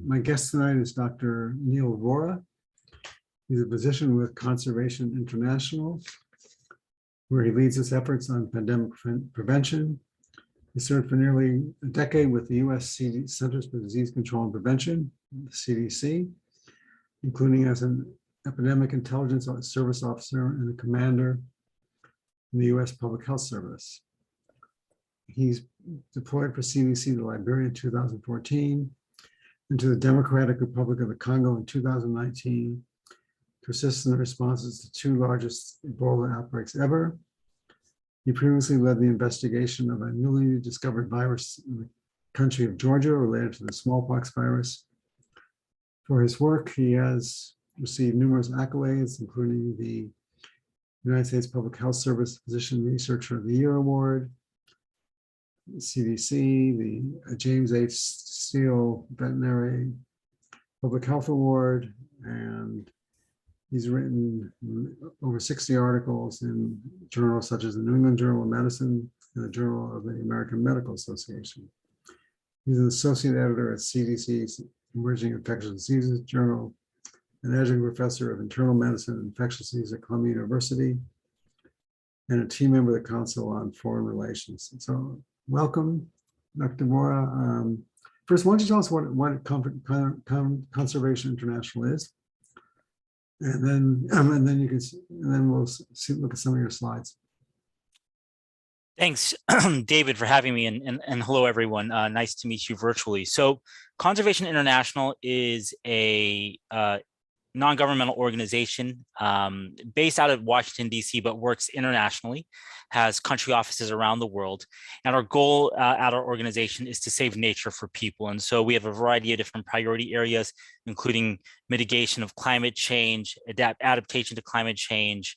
My guest tonight is Dr. Vora. He's a physician with Conservation International, where he leads its efforts on pandemic prevention. He served for nearly a decade with the U.S. Centers for Disease Control and Prevention, the CDC, including as an epidemic intelligence service officer and a commander in the U.S. Public Health Service. He's deployed for CDC to Liberia in 2014, and to the Democratic Republic of the Congo in 2019 to assist in the responses to two largest Ebola outbreaks ever. He previously led the investigation of a newly discovered virus in the country of Georgia related to the smallpox virus. For his work, he has received numerous accolades, including the United States Public Health Service Physician Researcher of the Year Award, the CDC, the James H. Steele Veterinary Public Health Award, and he's written over 60 articles in journals such as the New England Journal of Medicine and the Journal of the American Medical Association. He's an associate editor at CDC's Emerging Infectious Diseases Journal, an adjunct professor of internal medicine and infectious disease at Columbia University, and a team member of the Council on Foreign Relations. So welcome, Dr. Vora. First, why don't you tell us what Conservation International is, and then you can, and then we'll look at some of your slides. Thanks, David, for having me, and hello, everyone. Nice to meet you virtually. So, Conservation International is a non-governmental organization based out of Washington, D.C., but works internationally, has country offices around the world. And our goal at our organization is to save nature for people. And so we have a variety of different priority areas, including mitigation of climate change, adaptation to climate change,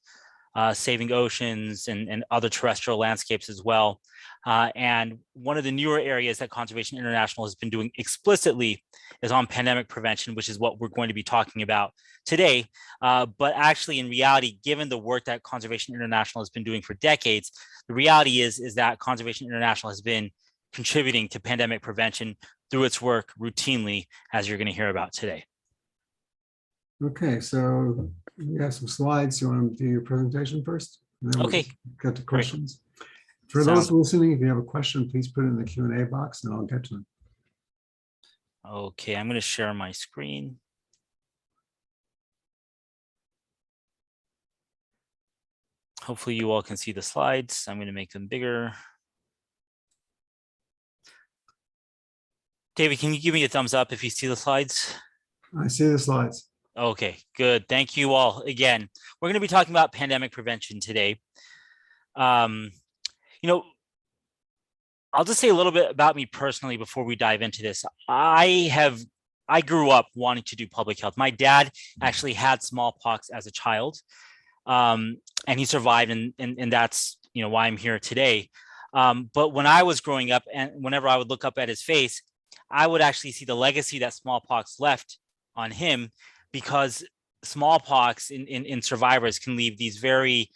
saving oceans and other terrestrial landscapes as well. And one of the newer areas that Conservation International has been doing explicitly is on pandemic prevention, which is what we're going to be talking about today. But actually, in reality, given the work that Conservation International has been doing for decades, the reality is that Conservation International has been contributing to pandemic prevention through its work routinely, as you're going to hear about today. Okay, so we have some slides. You want to do your presentation first? Okay. We'll get to questions. For those listening, if you have a question, please put it in the Q&A box and I'll get to them. Okay, I'm going to share my screen. Hopefully you all can see the slides. I'm going to make them bigger. David, can you give me a thumbs up if you see the slides? I see the slides. Okay, good. Thank you all. Again, we're going to be talking about pandemic prevention today. I'll just say a little bit about me personally before we dive into this. I grew up wanting to do public health. My dad actually had smallpox as a child, and he survived, and that's why I'm here today. But when I was growing up, and whenever I would look up at his face, I would actually see the legacy that smallpox left on him, because smallpox in survivors can leave these very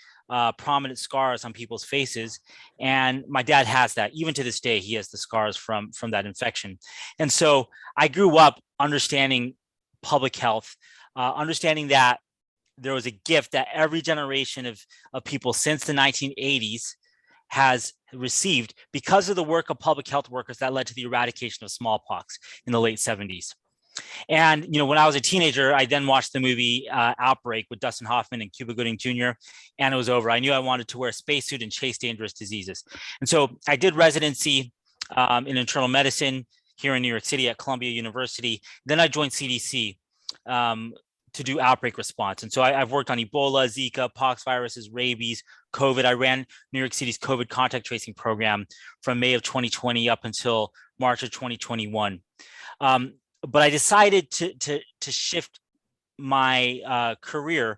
prominent scars on people's faces. And my dad has that. Even to this day, he has the scars from that infection. And so I grew up understanding public health, understanding that there was a gift that every generation of people since the 1980s has received because of the work of public health workers that led to the eradication of smallpox in the late 70s. And, when I was a teenager, I then watched the movie Outbreak with Dustin Hoffman and Cuba Gooding Jr., and it was over. I knew I wanted to wear a spacesuit and chase dangerous diseases. And so I did residency in internal medicine here in New York City at Columbia University. Then I joined CDC to do outbreak response. And so I've worked on Ebola, Zika, pox viruses, rabies, COVID. I ran New York City's COVID contact tracing program from May of 2020 up until March of 2021. But I decided to shift my career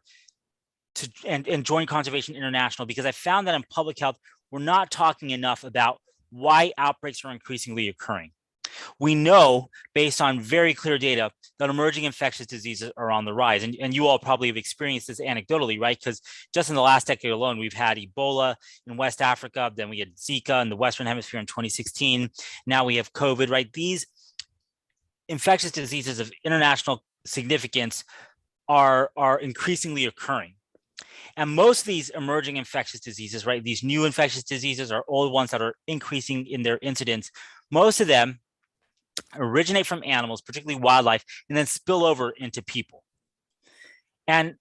and join Conservation International because I found that in public health, we're not talking enough about why outbreaks are increasingly occurring. We know, based on very clear data, that emerging infectious diseases are on the rise. And you all probably have experienced this anecdotally, right? Because just in the last decade alone, we've had Ebola in West Africa, then we had Zika in the Western Hemisphere in 2016. Now we have COVID, right? These infectious diseases of international significance are increasingly occurring. And most of these emerging infectious diseases, right, these new infectious diseases are old ones that are increasing in their incidence. Most of them originate from animals, particularly wildlife, and then spill over into people. And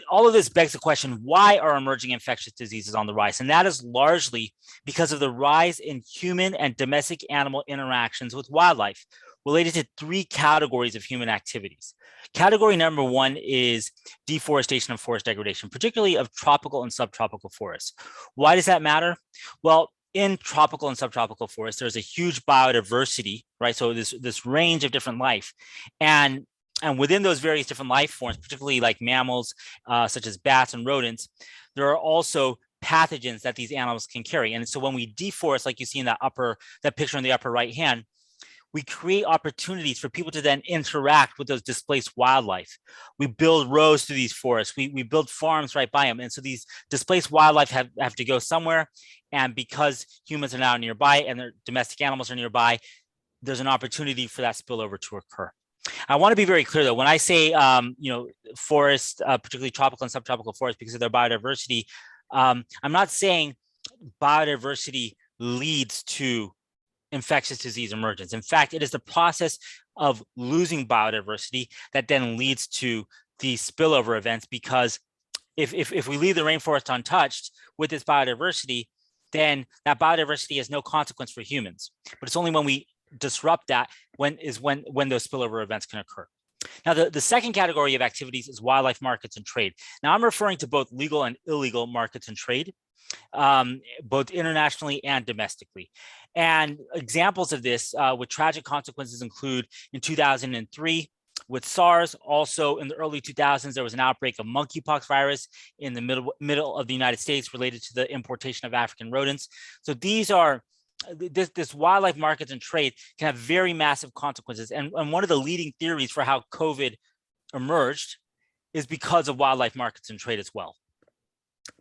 all of this begs the question, why are emerging infectious diseases on the rise? And that is largely because of the rise in human and domestic animal interactions with wildlife related to three categories of human activities. Category number one is deforestation and forest degradation, particularly of tropical and subtropical forests. Why does that matter? Well, in tropical and subtropical forests, there's a huge biodiversity, right? So this range of different life. And within those various different life forms, particularly like mammals, such as bats and rodents, there are also pathogens that these animals can carry. And so when we deforest, like you see in that picture in the upper right hand, we create opportunities for people to then interact with those displaced wildlife. We build roads through these forests. We build farms right by them. And so these displaced wildlife have to go somewhere. And because humans are now nearby and their domestic animals are nearby, there's an opportunity for that spillover to occur. I want to be very clear, though, when I say, forest, particularly tropical and subtropical forests, because of their biodiversity, I'm not saying biodiversity leads to infectious disease emergence. In fact, it is the process of losing biodiversity that then leads to these spillover events, because if we leave the rainforest untouched with this biodiversity, then that biodiversity has no consequence for humans. But it's only when we disrupt that when those spillover events can occur. Now, the second category of activities is wildlife markets and trade. Now, I'm referring to both legal and illegal markets and trade, both internationally and domestically. And examples of this with tragic consequences include in 2003 with SARS. Also in the early 2000s, there was an outbreak of monkeypox virus in the middle of the United States related to the importation of African rodents. So these are this wildlife markets and trade can have very massive consequences. And one of the leading theories for how COVID emerged is because of wildlife markets and trade as well.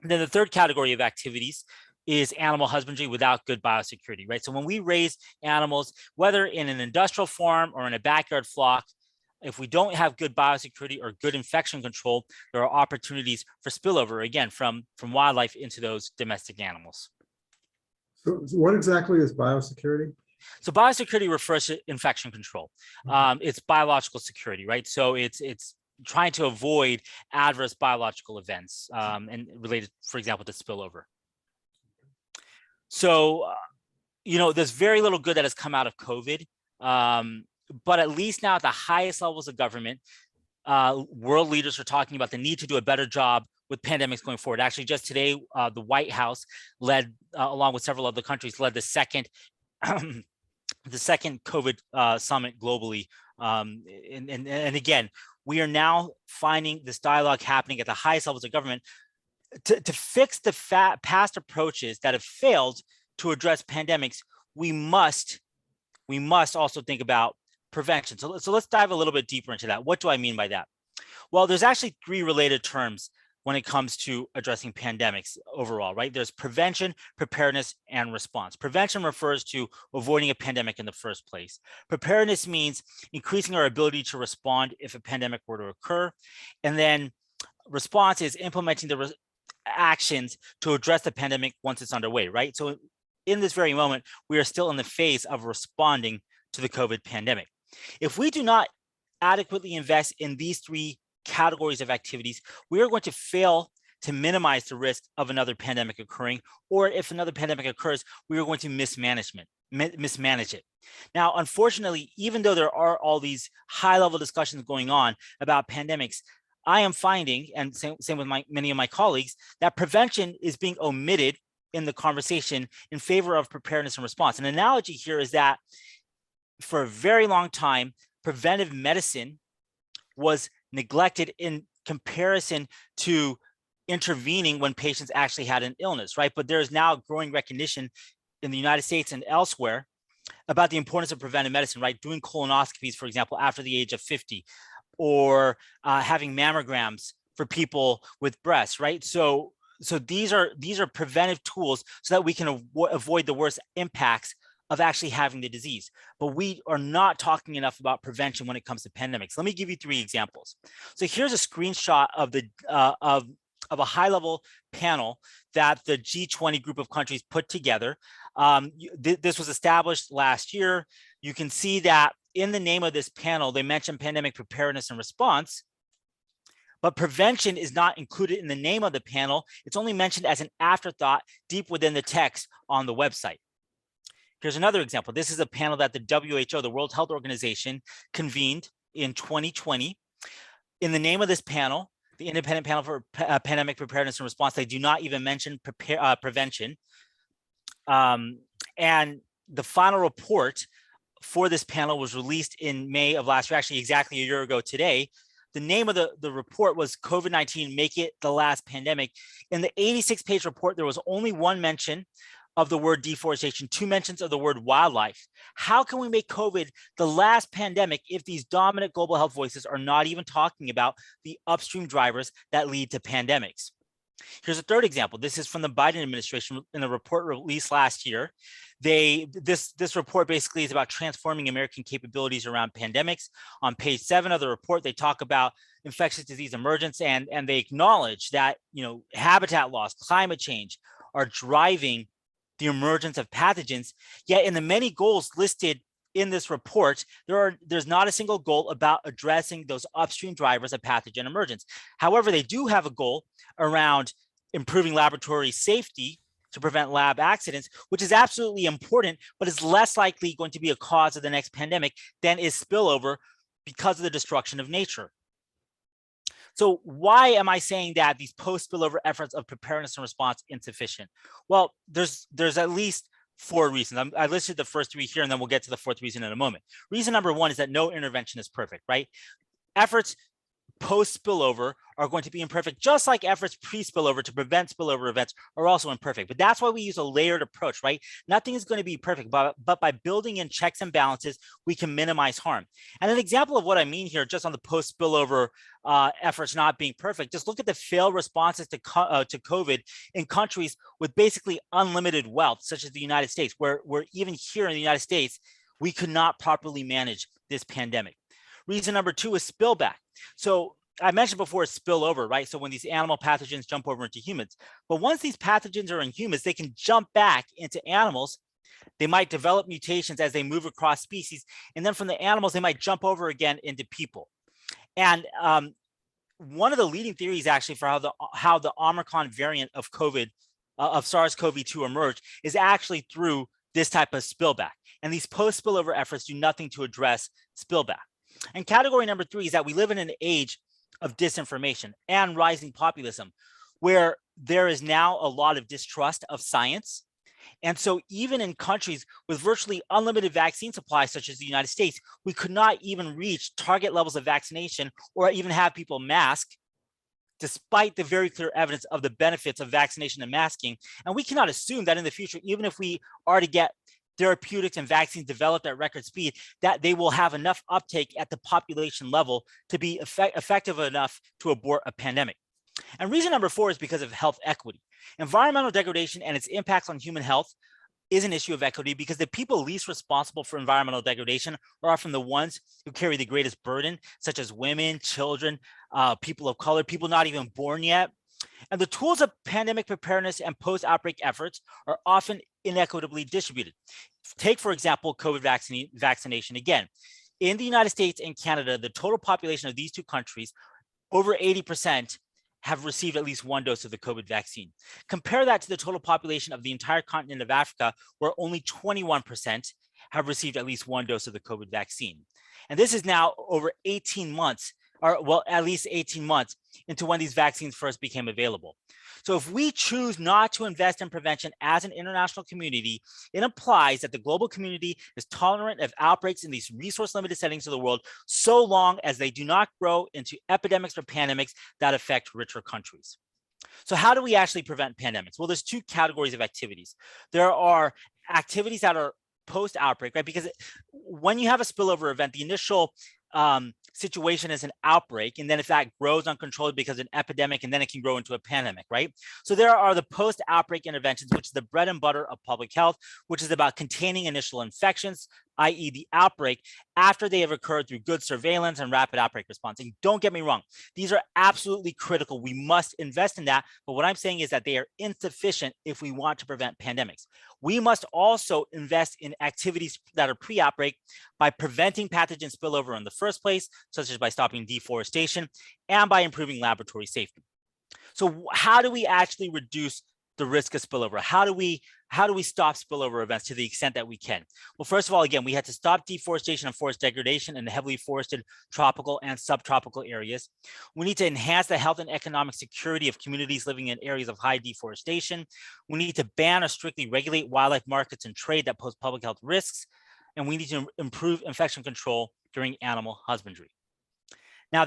And then the third category of activities is animal husbandry without good biosecurity, right? So when we raise animals, whether in an industrial farm or in a backyard flock, if we don't have good biosecurity or good infection control, there are opportunities for spillover, again, from wildlife into those domestic animals. So what exactly is biosecurity? So biosecurity refers to infection control. It's biological security, right? So it's trying to avoid adverse biological events and related, for example, to spillover. So, there's very little good that has come out of COVID, but at least now at the highest levels of government, world leaders are talking about the need to do a better job with pandemics going forward. Actually, just today, the White House led, along with several other countries, led the second COVID summit globally. And again, we are now finding this dialogue happening at the highest levels of government to fix the past approaches that have failed to address pandemics. We must also think about prevention. So let's dive a little bit deeper into that. What do I mean by that? Well, there's actually three related terms when it comes to addressing pandemics overall, right? There's prevention, preparedness, and response. Prevention refers to avoiding a pandemic in the first place. Preparedness means increasing our ability to respond if a pandemic were to occur. And then response is implementing the actions to address the pandemic once it's underway, right? So in this very moment, we are still in the phase of responding to the COVID pandemic. If we do not adequately invest in these three categories of activities, we are going to fail to minimize the risk of another pandemic occurring, or if another pandemic occurs, we are going to mismanage it. Now, unfortunately, even though there are all these high-level discussions going on about pandemics, I am finding, and same with many of my colleagues, that prevention is being omitted in the conversation in favor of preparedness and response. An analogy here is that for a very long time, preventive medicine was neglected in comparison to intervening when patients actually had an illness, right? But there is now growing recognition in the United States and elsewhere about the importance of preventive medicine, right? Doing colonoscopies, for example, after the age of 50, or having mammograms for people with breasts, right? So these are preventive tools so that we can avoid the worst impacts of actually having the disease. But we are not talking enough about prevention when it comes to pandemics. Let me give you 3 examples. So here's a screenshot of the of a high-level panel that the G20 group of countries put together. This was established last year. You can see that in the name of this panel, they mentioned pandemic preparedness and response, but prevention is not included in the name of the panel. It's only mentioned as an afterthought deep within the text on the website. Here's another example. This is a panel that the WHO, the World Health Organization, convened in 2020. In the name of this panel, the Independent Panel for Pandemic Preparedness and Response, they do not even mention prevention. And the final report for this panel was released in May of last year, actually exactly a year ago today. The name of the report was COVID-19, Make It the Last Pandemic. In the 86-page report, there was only 1 mention of the word deforestation, 2 mentions of the word wildlife. How can we make COVID the last pandemic if these dominant global health voices are not even talking about the upstream drivers that lead to pandemics? Here's a 3rd example. This is from the Biden administration in a report released last year. This report basically is about transforming American capabilities around pandemics. On page 7 of the report, they talk about infectious disease emergence, and they acknowledge that habitat loss, climate change are driving the emergence of pathogens. Yet in the many goals listed in this report, there's not a single goal about addressing those upstream drivers of pathogen emergence. However, they do have a goal around improving laboratory safety to prevent lab accidents, which is absolutely important, but is less likely going to be a cause of the next pandemic than is spillover because of the destruction of nature. So why am I saying that these post-spillover efforts of preparedness and response insufficient? Well, there's at least 4 reasons. I listed the first 3 here, and then we'll get to the 4th reason in a moment. Reason number 1 is that no intervention is perfect, right? Efforts post-spillover are going to be imperfect, just like efforts pre-spillover to prevent spillover events are also imperfect. But that's why we use a layered approach, right? Nothing is going to be perfect, but by building in checks and balances, we can minimize harm. And an example of what I mean here, just on the post-spillover efforts not being perfect, just look at the failed responses to COVID in countries with basically unlimited wealth, such as the United States, where even here in the United States, we could not properly manage this pandemic. Reason number 2 is spillback. So I mentioned before spillover, right? So when these animal pathogens jump over into humans, but once these pathogens are in humans, they can jump back into animals. They might develop mutations as they move across species. And then from the animals, they might jump over again into people. And one of the leading theories actually for how the Omicron variant of COVID, of SARS-CoV-2 emerged is actually through this type of spillback. And these post-spillover efforts do nothing to address spillback. And category number 3 is that we live in an age of disinformation and rising populism, where there is now a lot of distrust of science. And so even in countries with virtually unlimited vaccine supply, such as the United States, we could not even reach target levels of vaccination or even have people mask, despite the very clear evidence of the benefits of vaccination and masking. And we cannot assume that in the future, even if we are to get therapeutics and vaccines developed at record speed, that they will have enough uptake at the population level to be effective enough to abort a pandemic. And reason number 4 is because of health equity. Environmental degradation and its impacts on human health is an issue of equity because the people least responsible for environmental degradation are often the ones who carry the greatest burden, such as women, children, people of color, people not even born yet. And the tools of pandemic preparedness and post-outbreak efforts are often inequitably distributed. Take, for example, COVID vaccination again. In the United States and Canada, the total population of these 2 countries, over 80% have received at least 1 dose of the COVID vaccine. Compare that to the total population of the entire continent of Africa, where only 21% have received at least 1 dose of the COVID vaccine. And this is now over 18 months, or well, at least 18 months into when these vaccines first became available. So if we choose not to invest in prevention as an international community, it implies that the global community is tolerant of outbreaks in these resource-limited settings of the world, so long as they do not grow into epidemics or pandemics that affect richer countries. So how do we actually prevent pandemics? Well, there's 2 categories of activities. There are activities that are post-outbreak, right? Because when you have a spillover event, the initial situation as an outbreak, and then if that grows uncontrolled because of an epidemic, and then it can grow into a pandemic, right? So there are the post-outbreak interventions, which is the bread and butter of public health, which is about containing initial infections, i.e. the outbreak, after they have occurred through good surveillance and rapid outbreak response. And don't get me wrong, these are absolutely critical. We must invest in that. But what I'm saying is that they are insufficient if we want to prevent pandemics. We must also invest in activities that are pre-outbreak by preventing pathogen spillover in the first place, such as by stopping deforestation and by improving laboratory safety. So how do we actually reduce the risk of spillover? How do we stop spillover events to the extent that we can? Well, first of all, again, we had to stop deforestation and forest degradation in the heavily forested tropical and subtropical areas. We need to enhance the health and economic security of communities living in areas of high deforestation. We need to ban or strictly regulate wildlife markets and trade that pose public health risks. And we need to improve infection control during animal husbandry. Now,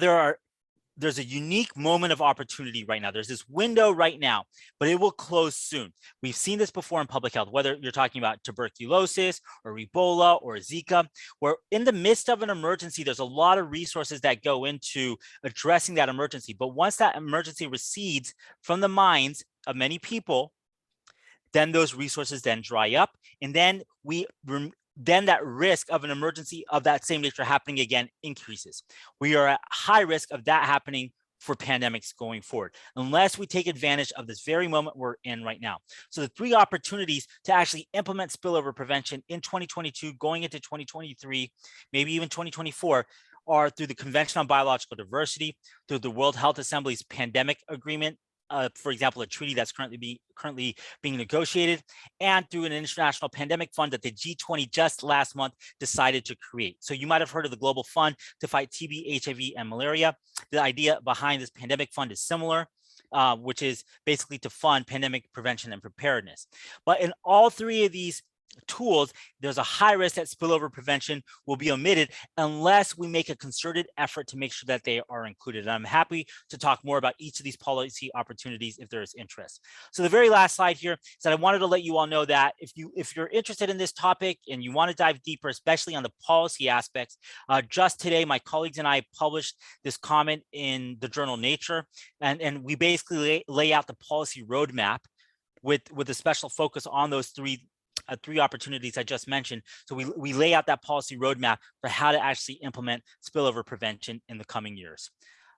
there's a unique moment of opportunity right now. There's this window right now, but it will close soon. We've seen this before in public health, whether you're talking about tuberculosis or Ebola or Zika, where in the midst of an emergency, there's a lot of resources that go into addressing that emergency. But once that emergency recedes from the minds of many people, then those resources then dry up, and then that risk of an emergency of that same nature happening again increases. We are at high risk of that happening for pandemics going forward, unless we take advantage of this very moment we're in right now. So the three opportunities to actually implement spillover prevention in 2022, going into 2023, maybe even 2024, are through the Convention on Biological Diversity, through the World Health Assembly's pandemic agreement, for example, a treaty that's currently being negotiated, and through an international pandemic fund that the G20 just last month decided to create. So you might have heard of the Global Fund to fight TB, HIV, and malaria. The idea behind this pandemic fund is similar, which is basically to fund pandemic prevention and preparedness. But in all three of these tools, there's a high risk that spillover prevention will be omitted unless we make a concerted effort to make sure that they are included. And I'm happy to talk more about each of these policy opportunities if there is interest. So the very last slide here is that I wanted to let you all know that if you're interested in this topic and you want to dive deeper, especially on the policy aspects, just today, my colleagues and I published this comment in the journal Nature, and we basically lay out the policy roadmap with a special focus on those three opportunities I just mentioned. So we lay out that policy roadmap for how to actually implement spillover prevention in the coming years.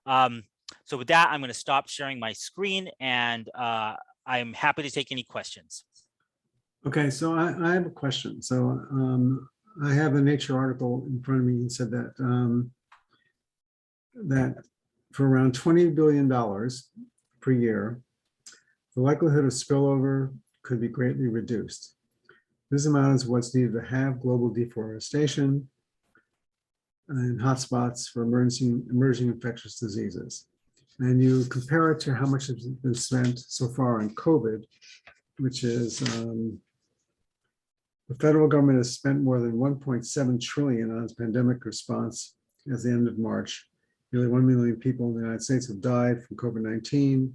So with that, I'm going to stop sharing my screen, and I'm happy to take any questions. Okay, so I have a question. So I have a Nature article in front of me and said that that for around $20 billion per year, the likelihood of spillover could be greatly reduced. This amount is what's needed to have global deforestation and hotspots for emerging infectious diseases. And you compare it to how much has been spent so far on COVID, which is the federal government has spent more than 1.7 trillion on its pandemic response at the end of March. Nearly 1 million people in the United States have died from COVID-19.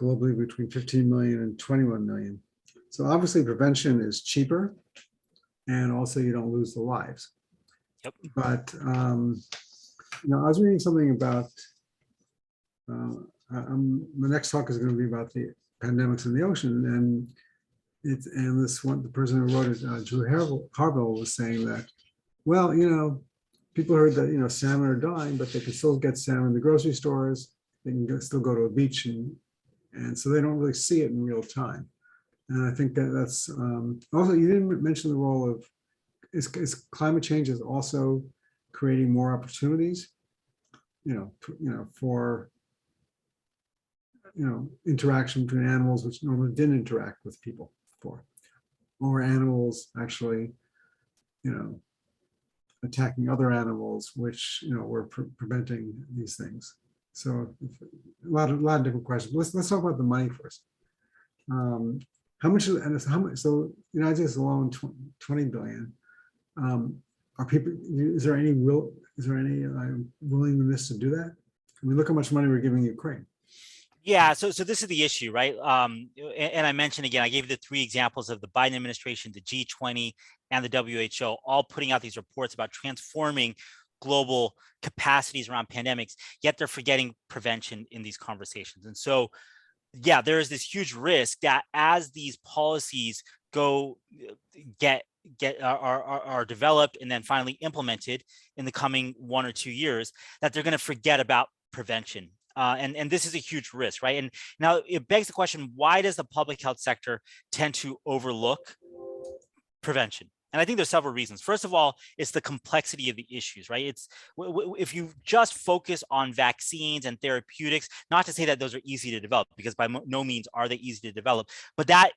Globally, between 15 million and 21 million. So obviously prevention is cheaper, and also you don't lose the lives. Yep. But I was reading something about the next talk is going to be about the pandemics in the ocean, and the person who wrote it, Drew Harville, was saying that, well, people heard that salmon are dying, but they can still get salmon in the grocery stores. They can still go to a beach, and so they don't really see it in real time. And I think that's also, you didn't mention the role of, is climate change is also creating more opportunities, for, interaction between animals, which normally didn't interact with people before, or animals actually, attacking other animals, which, were preventing these things. So a lot of different questions. Let's talk about the money first. How much? So the United States alone, 20 billion. Are people? Is there any willingness to do that? I mean, look how much money we're giving Ukraine. Yeah, so this is the issue, right? And I mentioned again, I gave you the three examples of the Biden administration, the G20, and the WHO, all putting out these reports about transforming global capacities around pandemics, yet they're forgetting prevention in these conversations. And so, yeah, there is this huge risk that as these policies go get are developed and then finally implemented in the coming 1 or 2 years, that they're going to forget about prevention. And this is a huge risk, right? And now it begs the question, why does the public health sector tend to overlook prevention? And I think there's several reasons. First of all, it's the complexity of the issues, right? It's if you just focus on vaccines and therapeutics, not to say that those are easy to develop, because by no means are they easy to develop, but that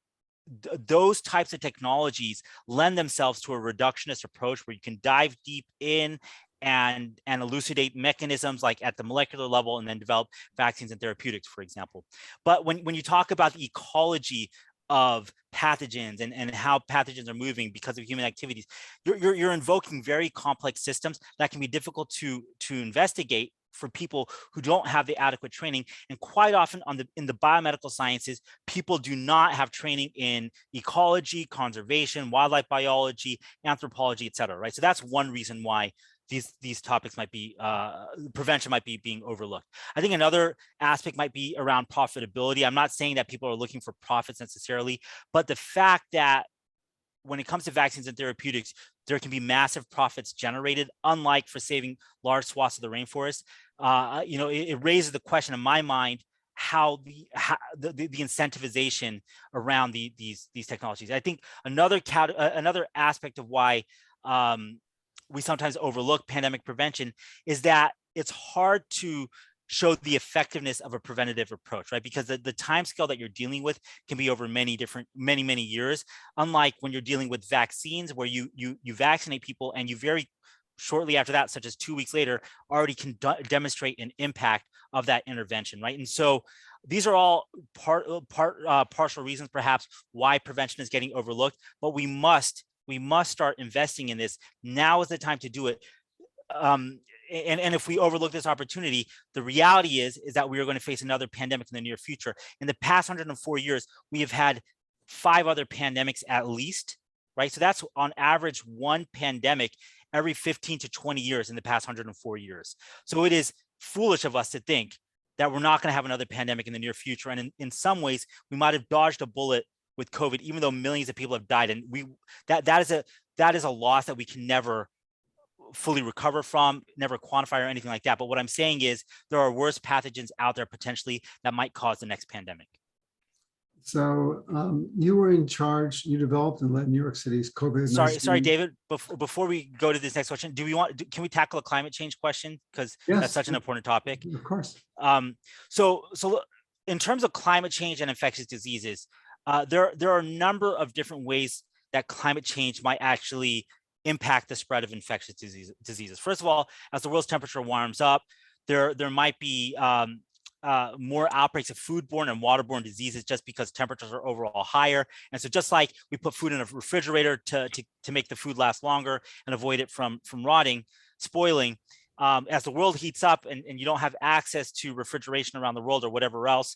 those types of technologies lend themselves to a reductionist approach where you can dive deep in and elucidate mechanisms like at the molecular level and then develop vaccines and therapeutics, for example. But when you talk about the ecology of pathogens and how pathogens are moving because of human activities, you're invoking very complex systems that can be difficult to investigate for people who don't have the adequate training. And quite often in the biomedical sciences, people do not have training in ecology, conservation, wildlife biology, anthropology, et cetera, right? So that's one reason why these topics might be, prevention might be being overlooked. I think another aspect might be around profitability. I'm not saying that people are looking for profits necessarily, but the fact that when it comes to vaccines and therapeutics, there can be massive profits generated, unlike for saving large swaths of the rainforest. It raises the question in my mind how the incentivization around these technologies. I think another aspect of why we sometimes overlook pandemic prevention is that it's hard to show the effectiveness of a preventative approach, right? Because the time scale that you're dealing with can be over many years, unlike when you're dealing with vaccines where you vaccinate people and you very shortly after that, such as 2 weeks later, already can demonstrate an impact of that intervention, right? And so these are all partial reasons perhaps why prevention is getting overlooked, but we must start investing in this. Now is the time to do it. And if we overlook this opportunity, the reality is that we are going to face another pandemic in the near future. In the past 104 years, we have had 5 other pandemics at least, right? So that's on average one pandemic every 15 to 20 years in the past 104 years. So it is foolish of us to think that we're not going to have another pandemic in the near future. And in some ways, we might have dodged a bullet with COVID, even though millions of people have died. And that is a loss that we can never fully recover from, never quantify or anything like that. But what I'm saying is there are worse pathogens out there potentially that might cause the next pandemic. So you were in charge, you developed and led New York City's COVID-19. Sorry, David, before we go to this next question, can we tackle a climate change question? Because that's such an important topic. Of course. So in terms of climate change and infectious diseases, there are a number of different ways that climate change might actually impact the spread of infectious diseases. First of all, as the world's temperature warms up, there might be more outbreaks of foodborne and waterborne diseases just because temperatures are overall higher. And so just like we put food in a refrigerator to make the food last longer and avoid it from rotting, spoiling, as the world heats up and you don't have access to refrigeration around the world or whatever else,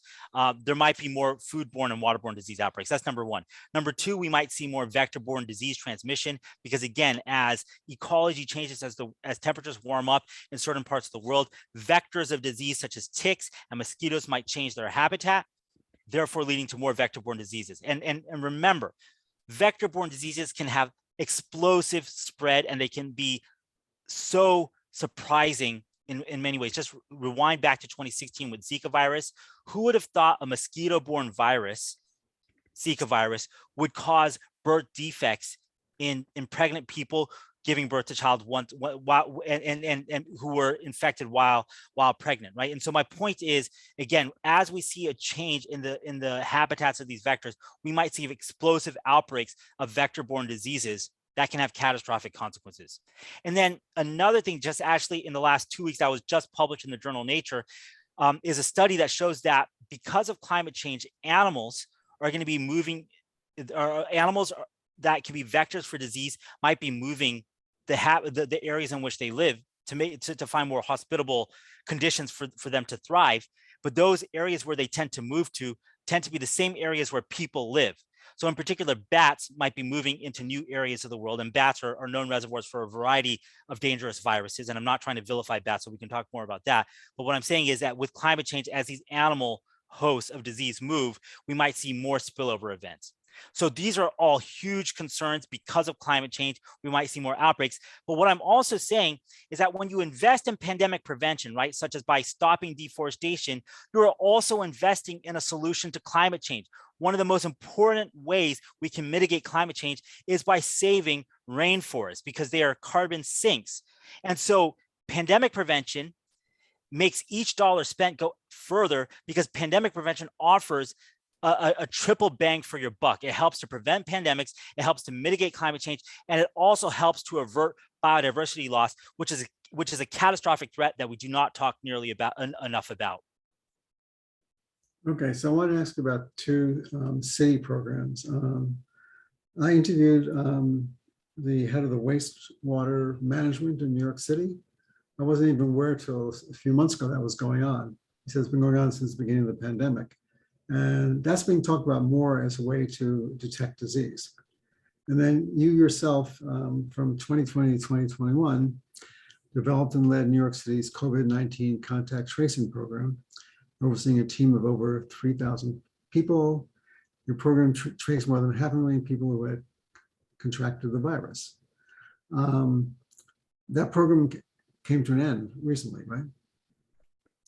there might be more foodborne and waterborne disease outbreaks. That's number one. Number two, we might see more vector-borne disease transmission because, again, as ecology changes, as temperatures warm up in certain parts of the world, vectors of disease such as ticks and mosquitoes might change their habitat, therefore leading to more vector-borne diseases. And remember, vector-borne diseases can have explosive spread and they can be so surprising in many ways. Just rewind back to 2016 with Zika virus. Who would have thought a mosquito-borne virus, Zika virus, would cause birth defects in pregnant people giving birth to child and who were infected while pregnant, right? And so my point is, again, as we see a change in the habitats of these vectors, we might see explosive outbreaks of vector-borne diseases that can have catastrophic consequences. And then another thing, just actually in the last 2 weeks, that was just published in the journal Nature, is a study that shows that because of climate change, animals are going to be moving, or animals that can be vectors for disease might be moving the areas in which they live to find more hospitable conditions for them to thrive. but those areas where they tend to move to tend to be the same areas where people live. So in particular, bats might be moving into new areas of the world, and bats are known reservoirs for a variety of dangerous viruses. And I'm not trying to vilify bats, so we can talk more about that. But what I'm saying is that with climate change, as these animal hosts of disease move, we might see more spillover events. So these are all huge concerns because of climate change. We might see more outbreaks. But what I'm also saying is that when you invest in pandemic prevention, right, such as by stopping deforestation, you're also investing in a solution to climate change. One of the most important ways we can mitigate climate change is by saving rainforests because they are carbon sinks. And so pandemic prevention makes each dollar spent go further because pandemic prevention offers a triple bang for your buck. It helps to prevent pandemics, it helps to mitigate climate change, and it also helps to avert biodiversity loss, which is a catastrophic threat that we do not talk nearly enough about. Okay, so I want to ask about two city programs. I interviewed the head of the wastewater management in New York City. I wasn't even aware till a few months ago that was going on. He said it's been going on since the beginning of the pandemic. And that's being talked about more as a way to detect disease. And then you yourself, from 2020 to 2021, developed and led New York City's COVID-19 contact tracing program, overseeing a team of over 3,000 people. Your program traced more than 500,000 people who had contracted the virus. That program came to an end recently, right?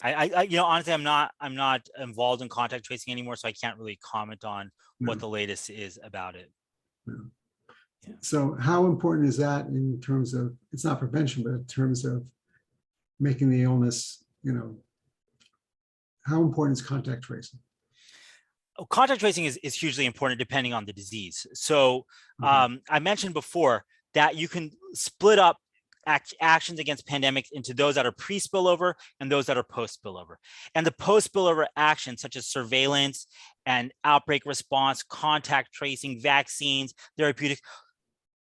Honestly, I'm not involved in contact tracing anymore, so I can't really comment on what the latest is about it. Yeah. Yeah. So how important is that in terms of, it's not prevention, but in terms of making the illness, how important is contact tracing? Contact tracing is hugely important depending on the disease. So I mentioned before that you can split up actions against pandemics into those that are pre-spillover and those that are post-spillover. And the post-spillover actions such as surveillance and outbreak response, contact tracing, vaccines, therapeutics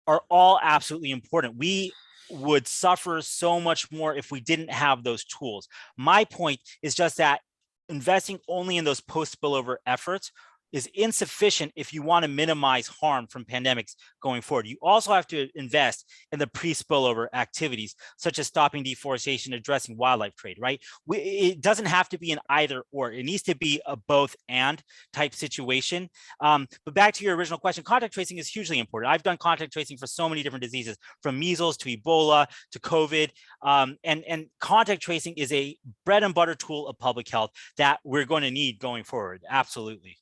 are all absolutely important. We would suffer so much more if we didn't have those tools. My point is just that investing only in those post-spillover efforts is insufficient if you want to minimize harm from pandemics going forward. You also have to invest in the pre-spillover activities, such as stopping deforestation, addressing wildlife trade, right? It doesn't have to be an either or. It needs to be a both and type situation. But back to your original question, contact tracing is hugely important. I've done contact tracing for so many different diseases, from measles to Ebola to COVID. And contact tracing is a bread and butter tool of public health that we're going to need going forward. Absolutely.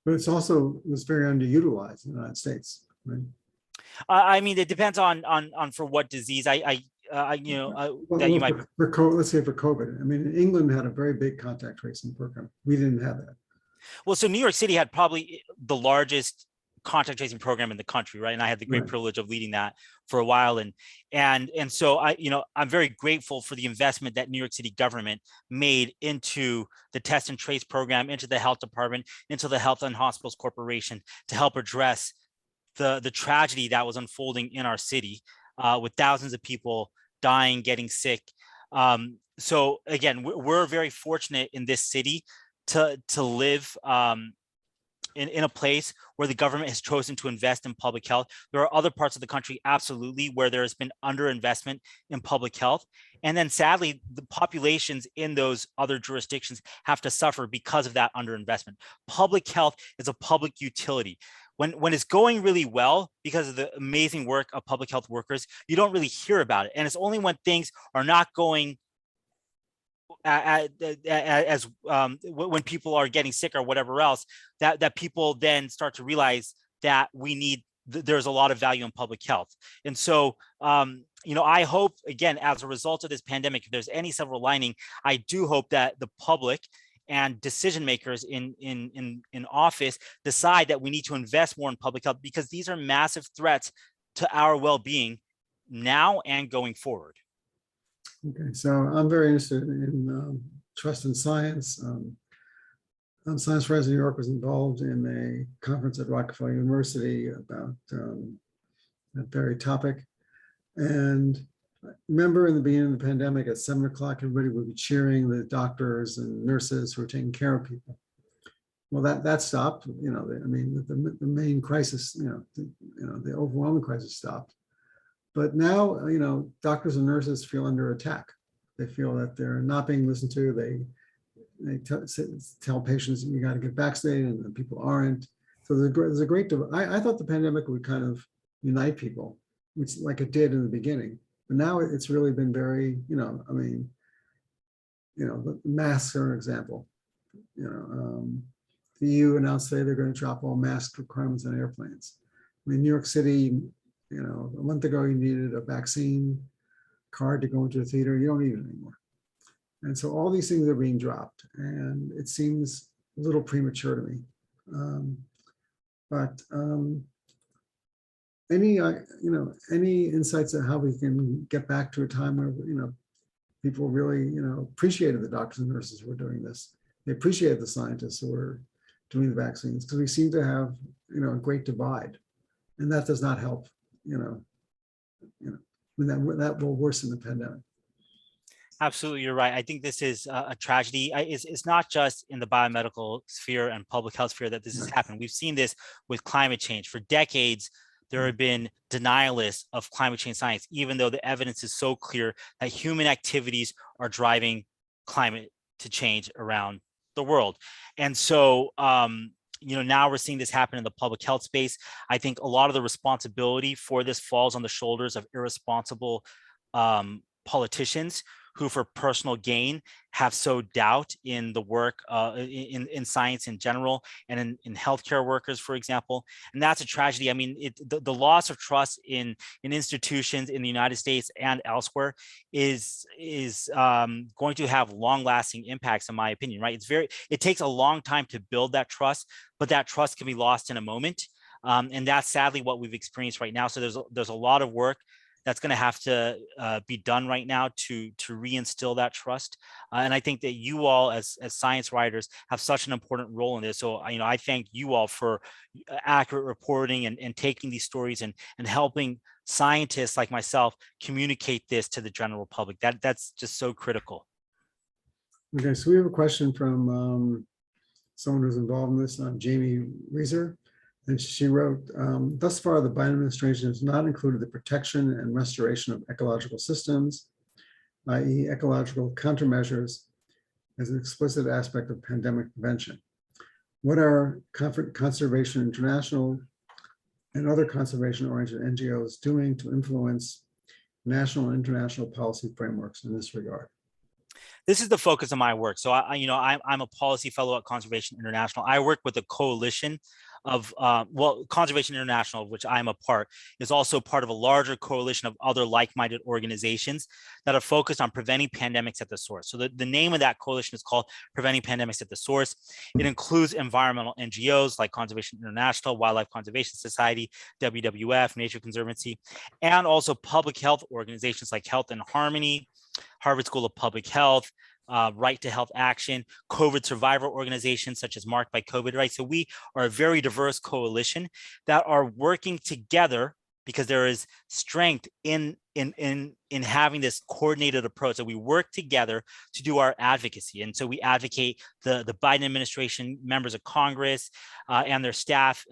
But it's very underutilized in the United States, right? I mean, it depends on for what disease that you might. Let's say for COVID. I mean, England had a very big contact tracing program. We didn't have that. Well, so New York City had probably the largest contact tracing program in the country, right? And I had the great privilege of leading that for a while, and so I'm very grateful for the investment that New York City government made into the test and trace program, into the health department, into the Health and Hospitals Corporation to help address the tragedy that was unfolding in our city, with thousands of people dying, getting sick. So again, we're very fortunate in this city to live in a place where the government has chosen to invest in public health. There are other parts of the country, absolutely, where there has been underinvestment in public health. And then sadly, the populations in those other jurisdictions have to suffer because of that underinvestment. Public health is a public utility. When it's going really well, because of the amazing work of public health workers, you don't really hear about it. And it's only when things are not going when people are getting sick or whatever else, that people then start to realize that there's a lot of value in public health. And so, I hope, again, as a result of this pandemic, if there's any silver lining, I do hope that the public and decision makers in office decide that we need to invest more in public health, because these are massive threats to our well-being now and going forward. Okay, so I'm very interested in trust in science. Science Rise in New York was involved in a conference at Rockefeller University about that very topic. And Remember in the beginning of the pandemic at 7 o'clock, everybody would be cheering the doctors and nurses who are taking care of people. Well, that stopped. I mean, the main crisis, the overwhelming crisis stopped. But now, doctors and nurses feel under attack. They feel that they're not being listened to. They tell patients you got to get vaccinated, and people aren't. So there's a great. I thought the pandemic would kind of unite people, which like it did in the beginning. But now it's really been very, the masks are an example. The EU announced today they're going to drop all mask requirements on airplanes. I mean, New York City, a month ago you needed a vaccine card to go into a theater. You don't need it anymore. And so all these things are being dropped, and it seems a little premature to me. But any insights on how we can get back to a time where people really appreciated the doctors and nurses who were doing this. They appreciated the scientists who were doing the vaccines, because we seem to have a great divide, and that does not help. That will worsen the pandemic. Absolutely, you're right. I think this is a tragedy. It's not just in the biomedical sphere and public health sphere that this has happened. We've seen this with climate change. For decades, there have been denialists of climate change science, even though the evidence is so clear that human activities are driving climate to change around the world. And so, now we're seeing this happen in the public health space. I think a lot of the responsibility for this falls on the shoulders of irresponsible politicians who, for personal gain, have sowed doubt in the work in science in general, and in healthcare workers, for example. And that's a tragedy. I mean, the loss of trust in institutions in the United States and elsewhere is going to have long-lasting impacts, in my opinion. Right? It takes a long time to build that trust, but that trust can be lost in a moment. And that's sadly what we've experienced right now. So there's a lot of work that's going to have to be done right now to reinstill that trust. And I think that you all as science writers have such an important role in this. So, I thank you all for accurate reporting and taking these stories and helping scientists like myself communicate this to the general public. That's just so critical. Okay, so we have a question from someone who's involved in this, Jamie Reeser. And she wrote, thus far, the Biden administration has not included the protection and restoration of ecological systems, i.e. ecological countermeasures, as an explicit aspect of pandemic prevention. What are Conservation International and other conservation-oriented NGOs doing to influence national and international policy frameworks in this regard? This is the focus of my work. So I'm a policy fellow at Conservation International. I work with a coalition of, Conservation International, of which I'm a part, is also part of a larger coalition of other like-minded organizations that are focused on preventing pandemics at the source. So the name of that coalition is called Preventing Pandemics at the Source. It includes environmental NGOs like Conservation International, Wildlife Conservation Society, WWF, Nature Conservancy, and also public health organizations like Health in Harmony, Harvard School of Public Health, Right to Health Action, COVID survivor organizations such as Marked by COVID, right? So we are a very diverse coalition that are working together because there is strength in having this coordinated approach. So we work together to do our advocacy. And so we advocate the Biden administration, members of Congress and their staff,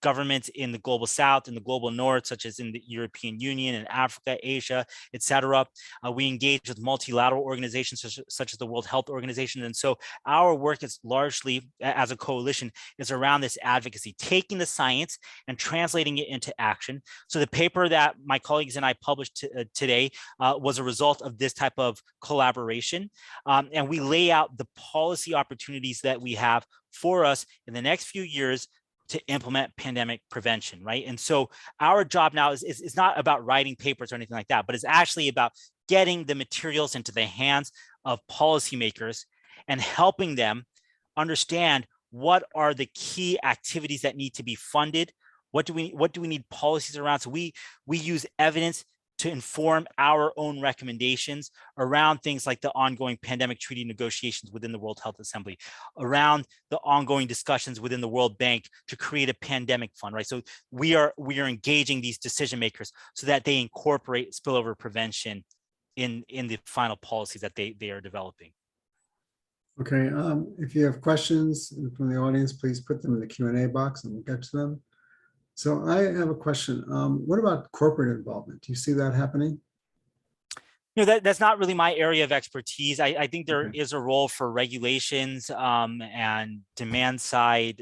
governments in the global South and the global North, such as in the European Union and Africa, Asia, et cetera. We engage with multilateral organizations such as the World Health Organization. And so our work is largely, as a coalition, is around this advocacy, taking the science and translating it into action. So the paper that my colleagues and I published today was a result of this type of collaboration. And we lay out the policy opportunities that we have for us in the next few years to implement pandemic prevention, right? And so our job now is not about writing papers or anything like that, but it's actually about getting the materials into the hands of policymakers and helping them understand what are the key activities that need to be funded. What do we need policies around? So we use evidence to inform our own recommendations around things like the ongoing pandemic treaty negotiations within the World Health Assembly, around the ongoing discussions within the World Bank to create a pandemic fund, right? So we are engaging these decision makers so that they incorporate spillover prevention in the final policies that they are developing. Okay, if you have questions from the audience, please put them in the Q&A box and we'll get to them. So I have a question. What about corporate involvement? Do you see that happening? That's not really my area of expertise. I think there Okay. is a role for regulations and demand side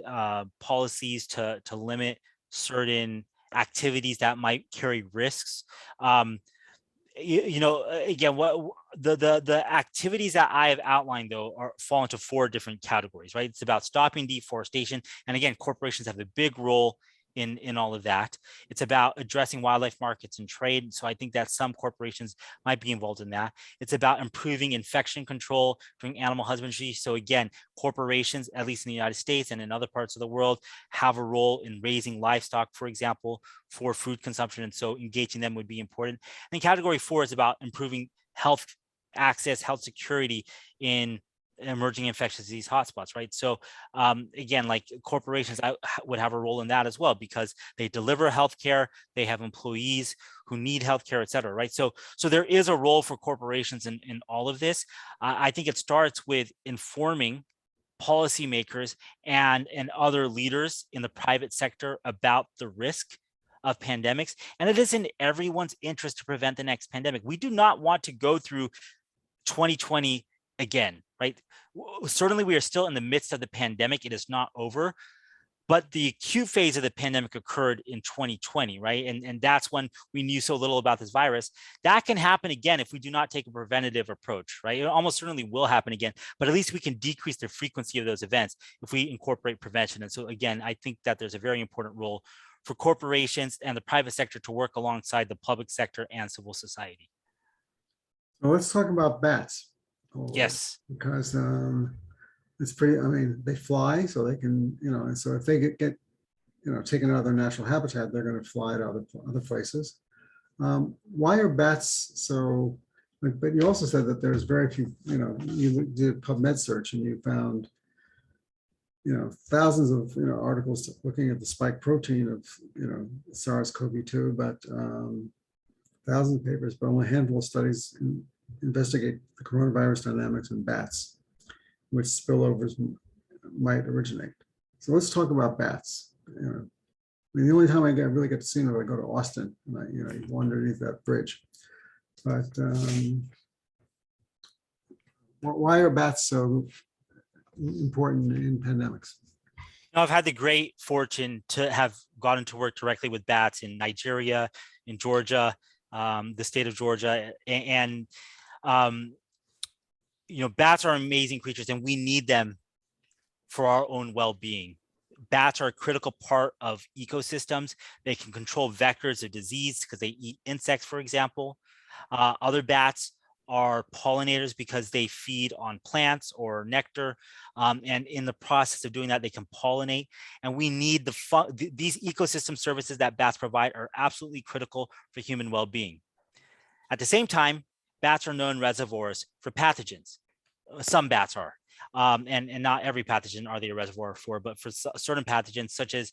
policies to limit certain activities that might carry risks. Again, what the activities that I have outlined though fall into 4 different categories, right? It's about stopping deforestation, and again, corporations have a big role in all of that. It's about addressing wildlife markets and trade. So I think that some corporations might be involved in that. It's about improving infection control during animal husbandry. So again, corporations, at least in the United States and in other parts of the world, have a role in raising livestock, for example, for food consumption. And so engaging them would be important. And category 4 is about improving health access, health security in emerging infectious disease hotspots, right? So again, like corporations, I would have a role in that as well, because they deliver healthcare, they have employees who need healthcare, et cetera, right? So there is a role for corporations in all of this. I think it starts with informing policymakers and other leaders in the private sector about the risk of pandemics. And it is in everyone's interest to prevent the next pandemic. We do not want to go through 2020 again, right? Certainly we are still in the midst of the pandemic. It is not over, but the acute phase of the pandemic occurred in 2020, right? And that's when we knew so little about this virus. That can happen again if we do not take a preventative approach, right? It almost certainly will happen again, but at least we can decrease the frequency of those events if we incorporate prevention. And so again, I think that there's a very important role for corporations and the private sector to work alongside the public sector and civil society. Well, let's talk about bats. Yes. Because it's pretty, I mean, they fly, so they can, and so if they get taken out of their natural habitat, they're going to fly to other places. Why are bats so, but you also said that there's very few, you did a PubMed search and you found, thousands of, articles looking at the spike protein of, SARS-CoV-2, but thousands of papers, but only a handful of studies investigate the coronavirus dynamics in bats, which spillovers might originate. So let's talk about bats. The only time I really get to see them, I go to Austin, and you wander underneath that bridge. But why are bats so important in pandemics? I've had the great fortune to have gotten to work directly with bats in Nigeria, in Georgia, the state of Georgia, and bats are amazing creatures, and we need them for our own well-being. Bats are a critical part of ecosystems. They can control vectors of disease because they eat insects, for example. Other bats are pollinators because they feed on plants or nectar. And in the process of doing that, they can pollinate. And we need these ecosystem services that bats provide are absolutely critical for human well-being. At the same time, bats are known reservoirs for pathogens. Some bats are. And not every pathogen are they a reservoir for, but for certain pathogens such as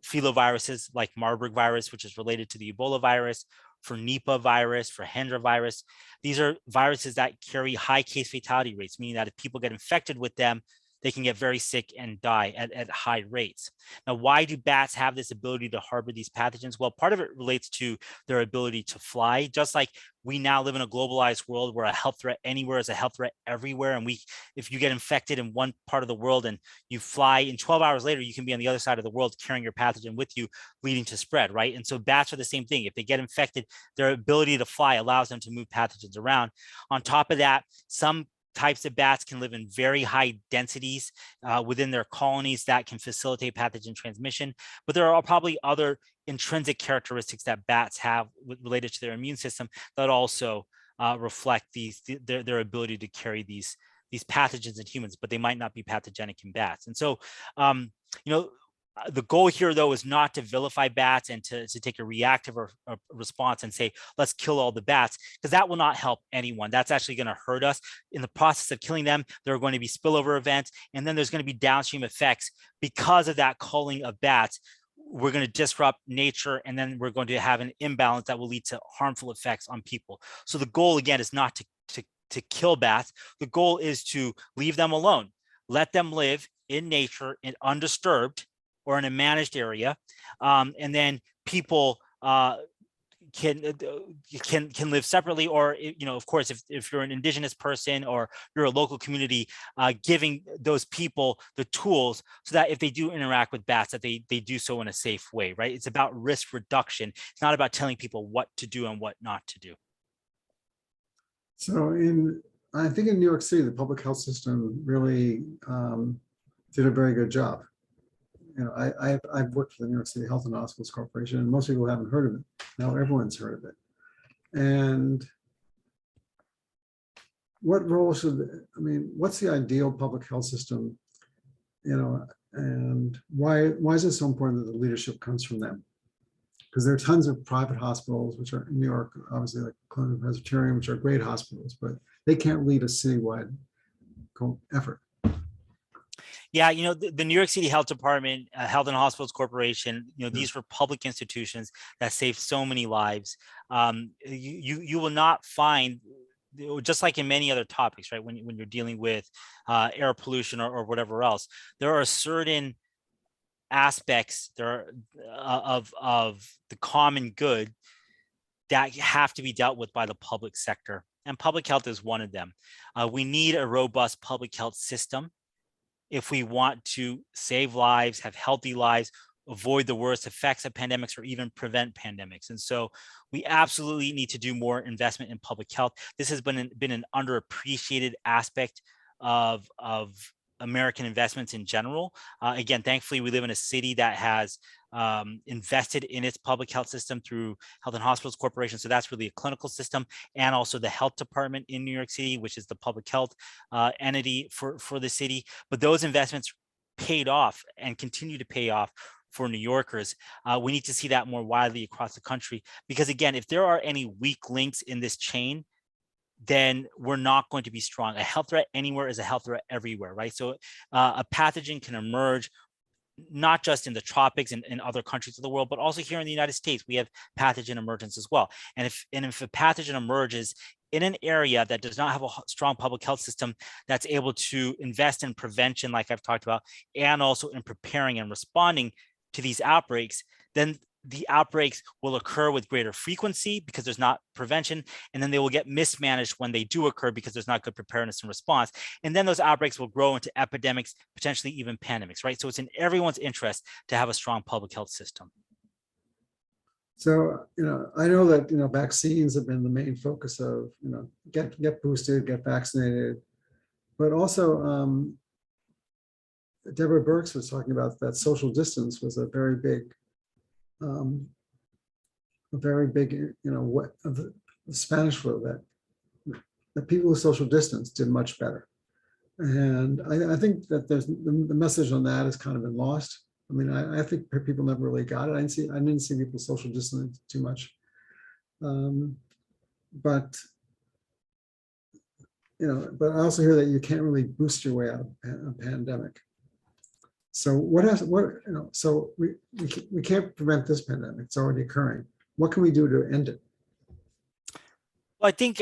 filoviruses like Marburg virus, which is related to the Ebola virus, for Nipah virus, for Hendra virus. These are viruses that carry high case fatality rates, meaning that if people get infected with them, they can get very sick and die at high rates. Now, why do bats have this ability to harbor these pathogens? Well, part of it relates to their ability to fly, just like we now live in a globalized world where a health threat anywhere is a health threat everywhere. And if you get infected in one part of the world and you fly, in 12 hours later, you can be on the other side of the world carrying your pathogen with you, leading to spread, right? And so bats are the same thing. If they get infected, their ability to fly allows them to move pathogens around. On top of that, some types of bats can live in very high densities within their colonies that can facilitate pathogen transmission. But there are probably other intrinsic characteristics that bats have related to their immune system that also reflect their ability to carry these pathogens in humans, but they might not be pathogenic in bats. And so, The goal here, though, is not to vilify bats and to take a reactive or response and say, let's kill all the bats, because that will not help anyone. That's actually going to hurt us. In the process of killing them, there are going to be spillover events, and then there's going to be downstream effects because of that culling of bats. We're going to disrupt nature, and then we're going to have an imbalance that will lead to harmful effects on people. So the goal, again, is not to kill bats. The goal is to leave them alone, let them live in nature and undisturbed, or in a managed area, and then people can live separately, or of course, if you're an indigenous person or you're a local community, giving those people the tools so that if they do interact with bats, that they do so in a safe way, right? It's about risk reduction. It's not about telling people what to do and what not to do. So I think in New York City, the public health system really did a very good job. I've worked for the New York City Health and Hospitals Corporation, and most people haven't heard of it. Now everyone's heard of it. And what role what's the ideal public health system, and why is it so important that the leadership comes from them? Because there are tons of private hospitals, which are in New York, obviously, like Columbia Presbyterian, which are great hospitals, but they can't lead a citywide effort. Yeah, the New York City Health Department, Health and Hospitals Corporation, these were public institutions that saved so many lives. You will not find, just like in many other topics, right? When you're dealing with air pollution or whatever else, there are certain aspects of the common good that have to be dealt with by the public sector, and public health is one of them. We need a robust public health system if we want to save lives, have healthy lives, avoid the worst effects of pandemics, or even prevent pandemics. And so we absolutely need to do more investment in public health. This has been an underappreciated aspect of American investments in general. Again, thankfully, we live in a city that has invested in its public health system through Health and Hospitals Corporation. So that's really a clinical system, and also the health department in New York City, which is the public health entity for the city. But those investments paid off and continue to pay off for New Yorkers. We need to see that more widely across the country, because again, if there are any weak links in this chain, then we're not going to be strong. A health threat anywhere is a health threat everywhere, right? So a pathogen can emerge not just in the tropics and in other countries of the world, but also here in the United States, we have pathogen emergence as well. And if a pathogen emerges in an area that does not have a strong public health system that's able to invest in prevention, like I've talked about, and also in preparing and responding to these outbreaks, then the outbreaks will occur with greater frequency because there's not prevention, and then they will get mismanaged when they do occur because there's not good preparedness and response. And then those outbreaks will grow into epidemics, potentially even pandemics, right? So it's in everyone's interest to have a strong public health system. So, I know that, vaccines have been the main focus of, get boosted, get vaccinated, but also Deborah Birx was talking about that social distance was a very big, what of the Spanish flu, that people with social distance did much better. And I think that there's the message on that has kind of been lost. I mean, I think people never really got it. I didn't see people social distance too much. But I also hear that you can't really boost your way out of a pandemic. So so we can't prevent this pandemic. It's already occurring. What can we do to end it? Well, I think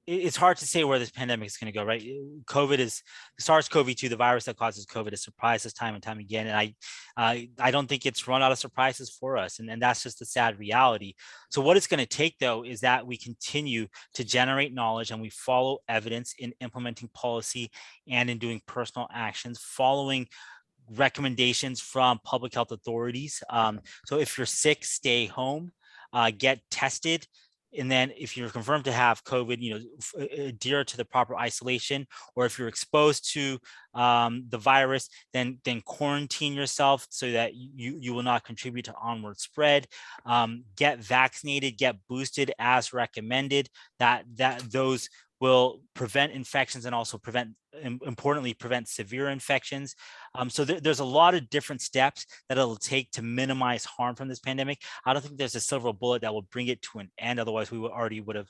it's hard to say where this pandemic is going to go, right? COVID is SARS-CoV-2, the virus that causes COVID, has surprised us time and time again. And I don't think it's run out of surprises for us. And that's just the sad reality. So what it's going to take, though, is that we continue to generate knowledge and we follow evidence in implementing policy and in doing personal actions, following recommendations from public health authorities. So if you're sick, stay home, get tested. And then if you're confirmed to have COVID, adhere to the proper isolation, or if you're exposed to the virus, then quarantine yourself so that you will not contribute to onward spread. Get vaccinated, get boosted as recommended. Those will prevent infections and also importantly, prevent severe infections. So there's a lot of different steps that it'll take to minimize harm from this pandemic. I don't think there's a silver bullet that will bring it to an end. Otherwise, we would have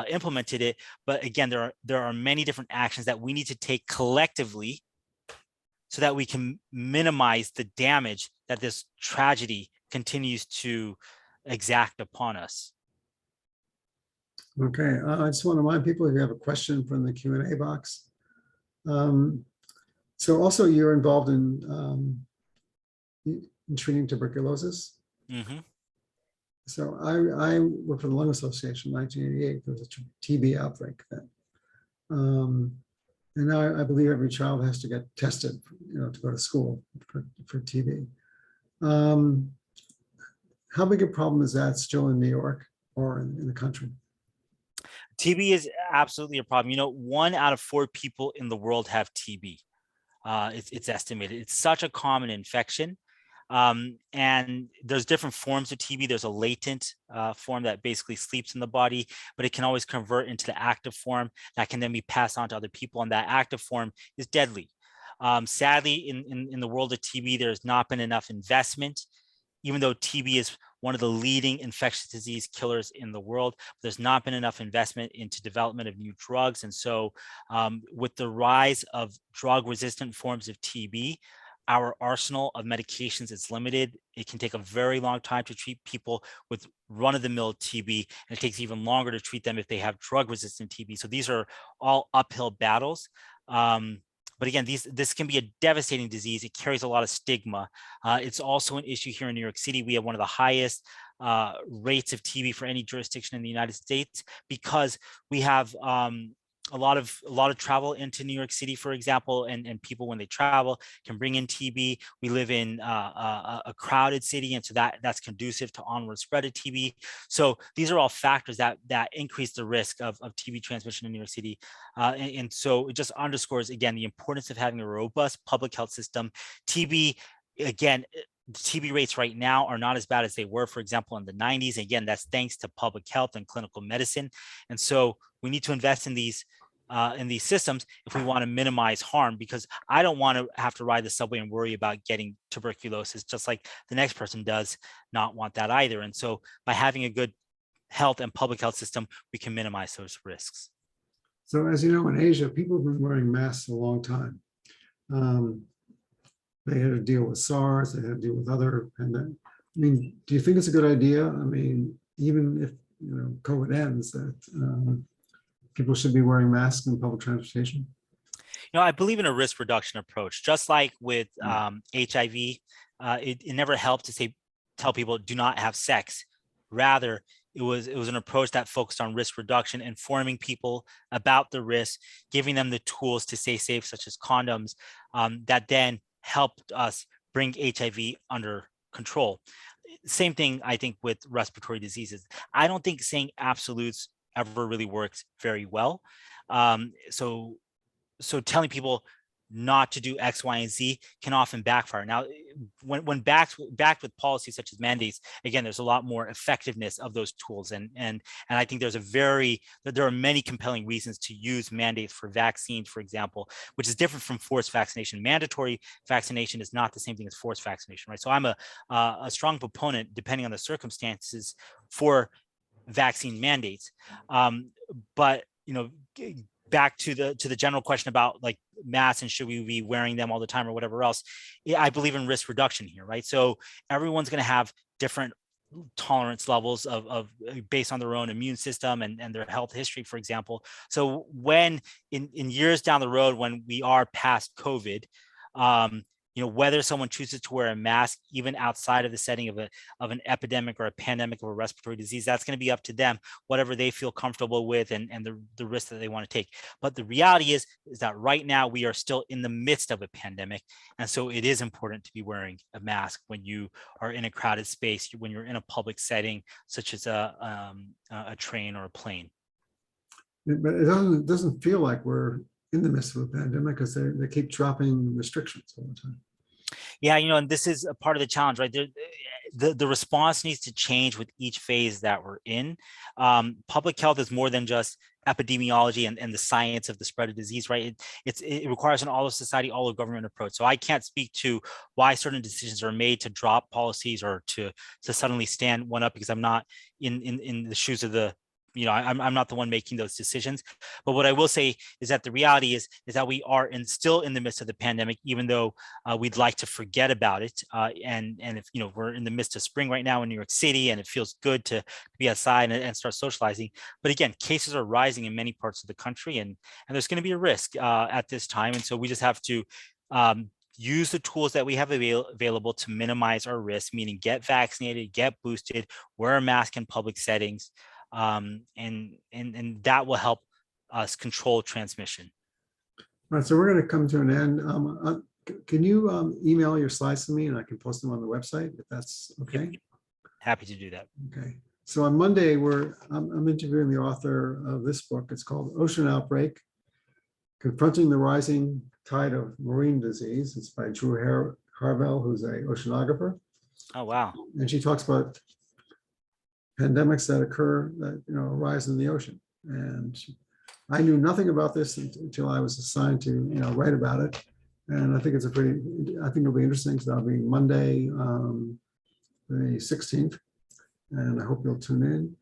implemented it. But again, there are many different actions that we need to take collectively so that we can minimize the damage that this tragedy continues to exact upon us. Okay, I just want to remind people if you have a question from the Q&A box. So also you're involved in treating tuberculosis. Mm-hmm. So I worked for the Lung Association in 1988. There was a TB outbreak then. And now I believe every child has to get tested, to go to school for TB. How big a problem is that still in New York or in the country? TB is absolutely a problem. 1 out of 4 people in the world have TB. It's estimated. It's such a common infection. And there's different forms of TB. There's a latent form that basically sleeps in the body, but it can always convert into the active form that can then be passed on to other people. And that active form is deadly. Sadly, in the world of TB, there's not been enough investment, even though TB is one of the leading infectious disease killers in the world. There's not been enough investment into development of new drugs. And so with the rise of drug-resistant forms of TB, our arsenal of medications is limited. It can take a very long time to treat people with run-of-the-mill TB, and it takes even longer to treat them if they have drug-resistant TB. So these are all uphill battles. But again, this can be a devastating disease. It carries a lot of stigma. It's also an issue here in New York City. We have one of the highest rates of TB for any jurisdiction in the United States because we have a lot of travel into New York City, for example, and people when they travel can bring in TB. We live in a crowded city, and so that's conducive to onward spread of TB. So these are all factors that increase the risk of TB transmission in New York City. And so it just underscores, again, the importance of having a robust public health system. TB, again, TB rates right now are not as bad as they were, for example, in the 90s. Again, that's thanks to public health and clinical medicine. And so we need to invest in these systems if we want to minimize harm, because I don't want to have to ride the subway and worry about getting tuberculosis, just like the next person does not want that either. And so by having a good health and public health system, we can minimize those risks. So as you know, in Asia, people have been wearing masks a long time. They had to deal with SARS, they had to deal with other pandemics. I mean, do you think it's a good idea? I mean, even if COVID ends, that people should be wearing masks in public transportation? I believe in a risk reduction approach. Just like with HIV, it never helped to tell people do not have sex. Rather, it was an approach that focused on risk reduction, informing people about the risk, giving them the tools to stay safe, such as condoms, that then helped us bring HIV under control. Same thing, I think, with respiratory diseases. I don't think saying absolutes ever really works very well. So telling people not to do X, Y, and Z can often backfire. Now, when backed with policies such as mandates, again, there's a lot more effectiveness of those tools. And I think there are many compelling reasons to use mandates for vaccines, for example, which is different from forced vaccination. Mandatory vaccination is not the same thing as forced vaccination, right? So I'm a strong proponent, depending on the circumstances, for vaccine mandates. But back to the general question about like masks and should we be wearing them all the time or whatever else, I believe in risk reduction here, right? So everyone's going to have different tolerance levels of based on their own immune system and their health history, for example. So when in years down the road, when we are past COVID, whether someone chooses to wear a mask, even outside of the setting of an epidemic or a pandemic or a respiratory disease, that's going to be up to them, whatever they feel comfortable with and the risk that they want to take. But the reality is that right now we are still in the midst of a pandemic. And so it is important to be wearing a mask when you are in a crowded space, when you're in a public setting, such as a train or a plane. But it doesn't feel like we're in the midst of a pandemic because they keep dropping restrictions all the time. Yeah, and this is a part of the challenge, right? the response needs to change with each phase that we're in. Public health is more than just epidemiology and the science of the spread of disease, right? It requires an all of society, all of government approach. So I can't speak to why certain decisions are made to drop policies or to suddenly stand one up, because I'm not in the shoes of the, I'm not the one making those decisions. But what I will say is that the reality is that we are still in the midst of the pandemic, even though we'd like to forget about it. And if we're in the midst of spring right now in New York City, and it feels good to be outside and start socializing. But again, cases are rising in many parts of the country, and there's going to be a risk at this time. And so we just have to use the tools that we have available to minimize our risk, meaning get vaccinated, get boosted, wear a mask in public settings. And that will help us control transmission. All right, so we're going to come to an end. Can you email your slides to me and I can post them on the website if that's okay? Happy to do that. Okay. So on Monday, I'm interviewing the author of this book. It's called Ocean Outbreak: Confronting the Rising Tide of Marine Disease. It's by Drew Harvell, who's an oceanographer. Oh, wow. And she talks about pandemics that occur that arise in the ocean. And I knew nothing about this until I was assigned to write about it. And I think it'll be interesting. So that'll be Monday, the 16th, and I hope you'll tune in.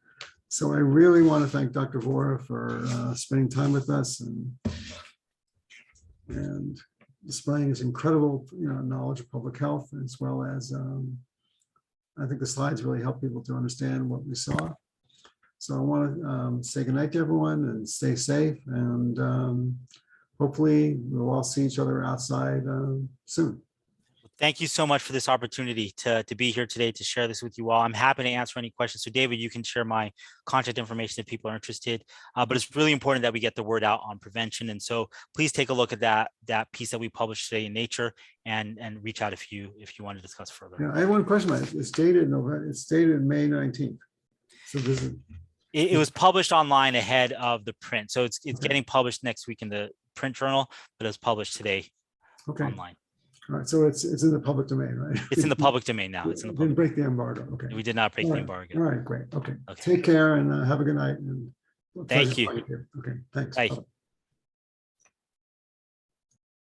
So I really want to thank Dr. Vora for spending time with us and displaying his incredible knowledge of public health, as well as I think the slides really help people to understand what we saw. So I want to say goodnight to everyone and stay safe. And hopefully we'll all see each other outside soon. Thank you so much for this opportunity to be here today to share this with you all. I'm happy to answer any questions. So David, you can share my contact information if people are interested, but it's really important that we get the word out on prevention. And so please take a look at that piece that we published today in Nature and reach out if you want to discuss further. Yeah, I have one question. It's dated May 19th. So this is. It was published online ahead of the print. So it's getting published next week in the print journal, but it was published today online. All right, so it's in the public domain, right? It's in the public domain now. It's in the public. Didn't break the embargo. Okay. We did not break the embargo. All right, great. Okay. Take care and have a good night. And thank you. Okay, thanks. Bye. Bye.